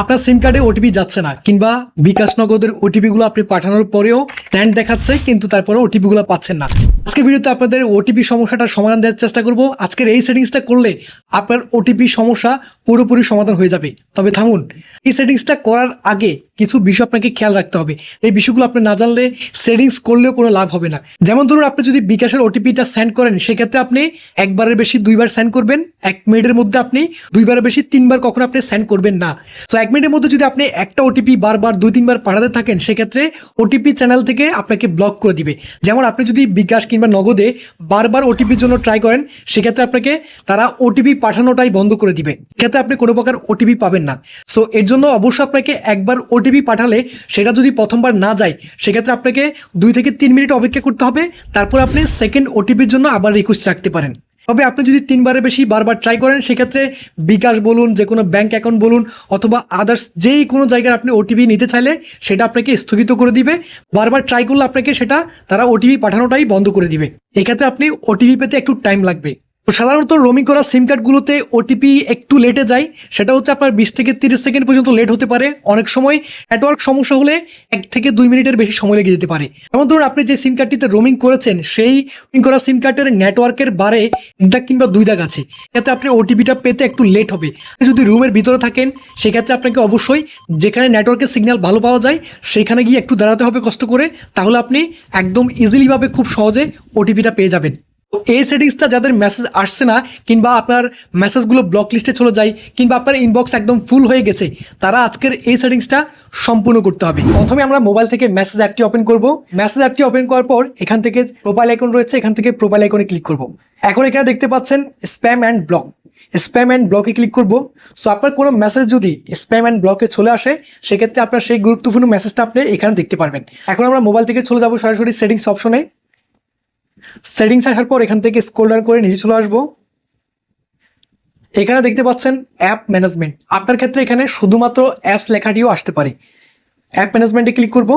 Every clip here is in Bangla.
আপনার সিম কার্ডে ওটিপি যাচ্ছে না, কিংবা বিকাশ নগদের ওটিপি গুলো আপনি পাঠানোর পরেও স্ট্যান্ড দেখাচ্ছে কিন্তু তারপরে ওটিপি গুলো পাচ্ছেন না। আজকের ভিডিওতে আপনাদের ওটিপি সমস্যাটার সমাধান দেওয়ার চেষ্টা করব। আজকের এই সেটিংসটা করলে আপনার ওটিপি সমস্যা পুরোপুরি সমাধান হয়ে যাবে। তবে থামুন, এই সেটিংসটা করার আগে কিছু বিষয় আপনাকে খেয়াল রাখতে হবে। এই বিষয়গুলো আপনি না জানলে সেটিংস করলেও কোনো লাভ হবে না। যেমন ধরুন, আপনি যদি বিকাশের ওটিপিটা সেন্ড করেন, সেক্ষেত্রে আপনি একবারের বেশি দুইবার সেন্ড করবেন। 1 মিনিটের মধ্যে আপনি দুইবারের বেশি 3বার কখনো আপনি সেন্ড করবেন না। সো 1 মিনিটের মধ্যে যদি আপনি একটা ওটিপি বারবার 2-3বার পাঠাতে থাকেন, সেক্ষেত্রে ওটিপি চ্যানেল থেকে আপনাকে ব্লক করে দিবে। যেমন আপনি যদি বিকাশ কিংবা নগদে বারবার ওটিপির জন্য ট্রাই করেন, সেক্ষেত্রে আপনাকে তারা ওটিপি পাঠানোটাই বন্ধ করে দিবে। এক্ষেত্রে আপনি কোনো প্রকার ওটিপি পাবেন না। সো এর জন্য অবশ্যই আপনাকে একবার ওটিপি পাঠালে সেটা যদি প্রথমবার না যায়, সেক্ষেত্রে আপনাকে 2 থেকে 3 মিনিট অপেক্ষা করতে হবে। তারপর আপনি সেকেন্ড ওটিপির জন্য আবার রিকোয়েস্ট রাখতে পারেন। তবে আপনি যদি 3বারের বেশি বারবার ট্রাই করেন, সেক্ষেত্রে বিকাশ বলুন, যে কোনো ব্যাঙ্ক অ্যাকাউন্ট বলুন, অথবা আদার্স যেই কোনো জায়গায় আপনি ওটিপি নিতে চাইলে সেটা আপনাকে স্থগিত করে দিবে। বারবার ট্রাই করলে আপনাকে সেটা তারা ওটিপি পাঠানোটাই বন্ধ করে দিবে। এক্ষেত্রে আপনি ওটিপি পেতে একটু টাইম লাগবে। তো সাধারণত রোমিং করা সিম কার্ডগুলোতে ওটিপি একটু লেটে যায়। সেটা হচ্ছে আপনার 20 থেকে 30 সেকেন্ড পর্যন্ত লেট হতে পারে। অনেক সময় নেটওয়ার্ক সমস্যা হলে 1 থেকে 2 মিনিটের বেশি সময় লেগে যেতে পারে। যেমন ধরুন, আপনি যে সিম কার্ডটিতে রোমিং করেছেন, সেই রোমিং করা সিম কার্ডের নেটওয়ার্কের বারে 1 দাগ কিংবা 2 দাগ আছে। এতে আপনি ওটিপিটা পেতে একটু লেট হবে। যদি রুমের ভিতরে থাকেন, সেক্ষেত্রে আপনাকে অবশ্যই যেখানে নেটওয়ার্কের সিগন্যাল ভালো পাওয়া যায় সেখানে গিয়ে একটু দাঁড়াতে হবে কষ্ট করে। তাহলে আপনি একদম ইজিলিভাবে খুব সহজে ওটিপিটা পেয়ে যাবেন। এই সেটিংসটা যাদের মেসেজ আসছে না, কিংবা আপনার মেসেজগুলো ব্লক লিস্টে চলে যায়, কিংবা আপনার ইনবক্স একদম ফুল হয়ে গেছে, তারা আজকের এই সেটিংসটা সম্পূর্ণ করতে হবে। প্রথমে আমরা মোবাইল থেকে মেসেজ অ্যাপটি ওপেন করব। মেসেজ অ্যাপটি ওপেন করার পর এখান থেকে প্রোফাইল আইকন রয়েছে, এখান থেকে প্রোফাইল আইকনে ক্লিক করব। এখন এখানে দেখতে পাচ্ছেন spam and block. Spam and ব্লকে ক্লিক করব। সো আপনার কোনো মেসেজ যদি স্প্যাম অ্যান্ড ব্লকে চলে আসে, সেক্ষেত্রে আপনার সেই গুরুত্বপূর্ণ মেসেজটা আপনি এখানে দেখতে পারবেন। এখন আমরা মোবাইল থেকে চলে যাব সরাসরি সেটিংস অপশনে। সেটিংস আসার পর এখান থেকে স্ক্রল ডাউন করে নিচে চলে আসবো। এখানে দেখতে পাচ্ছেন অ্যাপ ম্যানেজমেন্ট। আপনার ক্ষেত্রে এখানে শুধুমাত্র অ্যাপস লেখাটিও আসতে পারে। অ্যাপ ম্যানেজমেন্টে ক্লিক করব।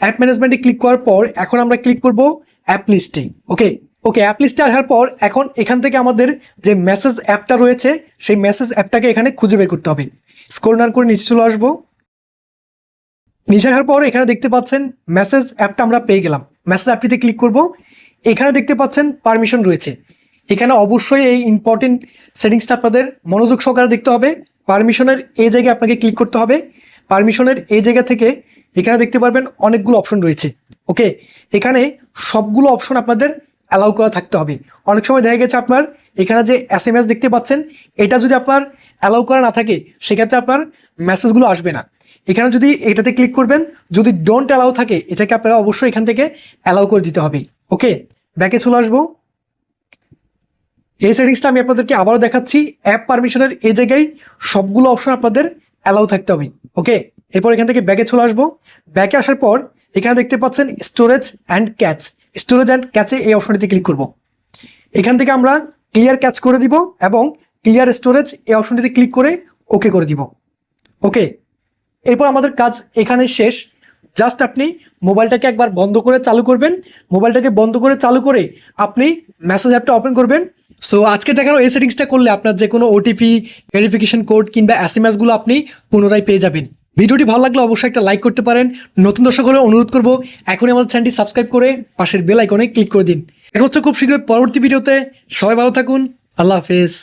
অ্যাপ ম্যানেজমেন্টে ক্লিক করার পর এখন আমরা ক্লিক করব অ্যাপ লিস্টে। ওকে, অ্যাপ লিস্টে আসার পর এখন এখান থেকে আমাদের যে মেসেজ অ্যাপটা রয়েছে, সেই মেসেজ অ্যাপটাকে এখানে খুঁজে বের করতে হবে। স্ক্রল ডাউন করে নিচে চলে আসবো। নিচে আসার পর এখানে দেখতে পাচ্ছেন মেসেজ অ্যাপটা আমরা পেয়ে গেলাম। মেসেজ অ্যাপটিতে ক্লিক করব। এখানে দেখতে পাচ্ছেন পারমিশন রয়েছে। এখানে অবশ্যই এই ইম্পর্টেন্ট সেটিংসটা আপনাদের মনোযোগ সহকারে দেখতে হবে। পারমিশনের এই জায়গায় আপনাকে ক্লিক করতে হবে। পারমিশনের এই জায়গা থেকে এখানে দেখতে পারবেন অনেকগুলো অপশন রয়েছে। ওকে, এখানে সবগুলো অপশন আপনাদের অ্যালাউ করা থাকতে হবে। অনেক সময় দেখা গেছে আপনার এখানে যে SMS দেখতে পাচ্ছেন, এটা যদি আপনার অ্যালাউ করা না থাকে, সেক্ষেত্রে আপনার মেসেজগুলো আসবে না। এখানে যদি এটাতে ক্লিক করবেন, যদি ডোন্ট অ্যালাউ থাকে, এটাকে আপনারা অবশ্যই এখান থেকে অ্যালাউ করে দিতে হবে। ওকে, ব্যাকে চলে আসবো। এই সেটিংসটা আমি আপনাদেরকে আবারও দেখাচ্ছি। অ্যাপ পারমিশনের এই জায়গায় সবগুলো অপশন আপনাদের অ্যালাউ থাকতে হবে। ওকে, এরপর এখান থেকে ব্যাকে চলে আসবো। ব্যাকে আসার পর এখানে দেখতে পাচ্ছেন storage and cache. Storage and ক্যাচে এই অপশনটিতে ক্লিক করব। এখান থেকে আমরা ক্লিয়ার ক্যাচ করে দিব এবং ক্লিয়ার স্টোরেজ এই অপশনটিতে ক্লিক করে ওকে করে দিব। ওকে, এরপর আমাদের কাজ এখানে শেষ। জাস্ট আপনি মোবাইলটাকে একবার বন্ধ করে চালু করবেন। মোবাইলটাকে বন্ধ করে চালু করে আপনি মেসেজ অ্যাপটা ওপেন করবেন। সো আজকে দেখানো এই সেটিংসটা করলে আপনার যে কোনো ওটিপি, ভেরিফিকেশন কোড কিংবা SMS গুলো আপনি পুনরায় পেয়ে যাবেন। ভিডিওটি ভালো লাগলে অবশ্যই একটা লাইক করতে পারেন। নতুন দর্শক হলে অনুরোধ করবো এখনই আমাদের চ্যানেলটি সাবস্ক্রাইব করে পাশের বেল আইকনে ক্লিক করে দিন। দেখা হচ্ছে খুব শীঘ্রই পরবর্তী ভিডিওতে। সবাই ভালো থাকুন। আল্লাহ হাফেজ।